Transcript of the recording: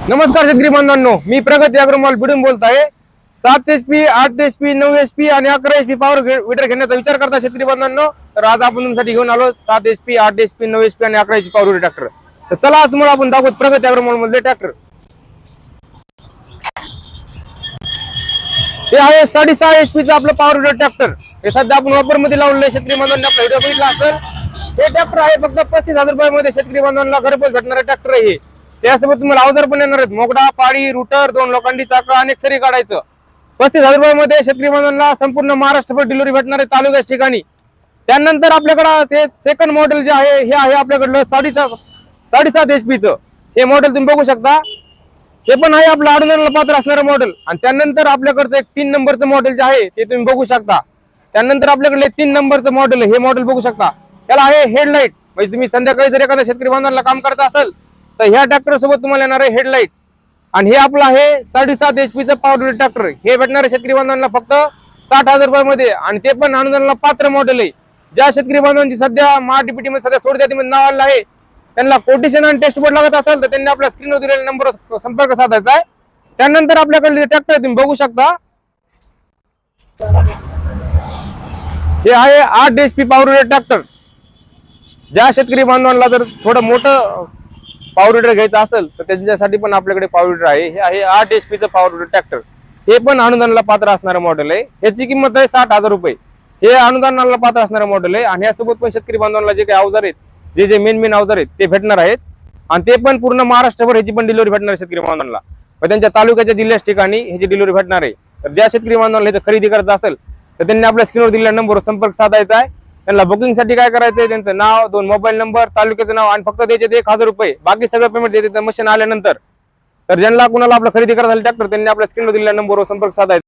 नमस्कार शेतकरी बांधवांनो, मी प्रगती अग्रवाल बिडून बोलत आहे। 7 HP, 8 HP, 9 HP आणि 11 HP पॉवर विडर घेण्याचा विचार करता शेतकरी बांधवांनो, तर आज आपण तुमच्यासाठी घेऊन आलो 7 HP, 8 HP, 9 HP आणि 11 HP पॉवर ट्रॅक्टर। तर चला आज तुम्हाला आपण दाखवत प्रगती अग्रवाल मधले ट्रॅक्टर। हे आहे 6.5 HP चा आपलं पॉवर विडर ट्रॅक्टर। हे सध्या आपण वापर मध्ये लावलेले शेतकरी बांधवांना आपला व्हिडिओ बघितला असेल। हे ट्रॅक्टर आहे फक्त 35,000 रुपयामध्ये शेतकरी बांधवांना घरपोच भेटणारे ट्रॅक्टर आहे। त्यासोबत तुम्हाला अवजार पण येणार आहेत, मोगडा, पाळी, रूटर, 2 लोखंडी चाक आणि सरी काढायचं। 35,000 रुपयामध्ये शेतकरी बांधवांना संपूर्ण महाराष्ट्रभर डिलिव्हरी भेटणार आहे तालुक्यात ठिकाणी। त्यानंतर आपल्याकडे ते सेकंड मॉडेल जे आहे हे आहे आपल्याकडलं 7.5 HP चं। हे मॉडेल तुम्ही बघू शकता, हे पण आहे आपलं अडचणीला पात्र असणारं मॉडेल। आणि त्यानंतर आपल्याकडचं एक 3 नंबरचं मॉडेल जे आहे ते तुम्ही बघू शकता। त्यानंतर आपल्याकडे 3 नंबरचं मॉडेल, हे मॉडेल बघू शकता। त्याला आहे हेडलाईट, म्हणजे तुम्ही संध्याकाळी जर एखाद्या शेतकरी बांधवांना काम करत असाल तर ह्या ट्रॅक्टर सोबत तुम्हाला येणार आहे हेडलाईट। आणि हे आपलं आहे 7.5 HP चं पॉवर ट्रॅक्टर। हे भेटणार आहे शेतकरी बांधवांना फक्त 60,000 रुपयामध्ये, आणि ते पण अनुदानाला पात्र मॉडेल आहे। ज्या शेतकरी बांधवांची सध्या महाडीपीटी मध्ये सध्या सोड जातीमध्ये नाव आलं आहे, त्यांना कोटेशन आणि टेस्ट बोर्ड लागत असेल तर त्यांनी आपल्या स्क्रीनवर दिलेल्या नंबरवर संपर्क साधायचा आहे। त्यानंतर आपल्याकडे ट्रॅक्टर तुम्ही बघू शकता, हे आहे 8 HP पॉवर ट्रॅक्टर। ज्या शेतकरी बांधवांना जर थोडं मोठं पॉवर विडर घ्यायचं असेल तर त्यांच्यासाठी पण आपल्याकडे पॉवर विडर आहे। हे आहे 8 HP चं पॉवर विडर ट्रॅक्टर। हे पण अनुदानाला पात्र असणारं मॉडेल आहे। ह्याची किंमत आहे 60,000 रुपये। हे अनुदानाला पात्र असणारं मॉडेल आहे। आणि यासोबत पण शेतकरी बांधवांना जे काही अवजार आहेत, जे मेन अवजार आहेत ते भेटणार आहेत। आणि ते पण पूर्ण महाराष्ट्रभर ह्याची पण डिलिव्हरी भेटणार आहे शेतकरी बांधवांना, व त्यांच्या तालुक्याच्या जिल्ह्याच्या ठिकाणी ह्याची डिलिव्हरी भेटणार आहे। तर ज्या शेतकरी बांधवांना ह्याचं खरेदी करायचं असेल तर त्यांनी आपल्या स्क्रीनवर दिलेल्या नंबरवर संपर्क साधायचा आहे। त्यांना बुकिंग साठी काय करायचंय, त्यांचं नाव, 2 मोबाईल नंबर, तालुक्याचं नाव आणि फक्त द्यायचे 1,000 रुपये। बाकी सगळं पेमेंट द्यायचं मशीन आल्यानंतर। तर ज्यांना कुणाला आपलं खरेदी करायचं ट्रॅक्टर त्यांनी आपल्या स्क्रीनवर दिलेल्या नंबरवर संपर्क साधायचा।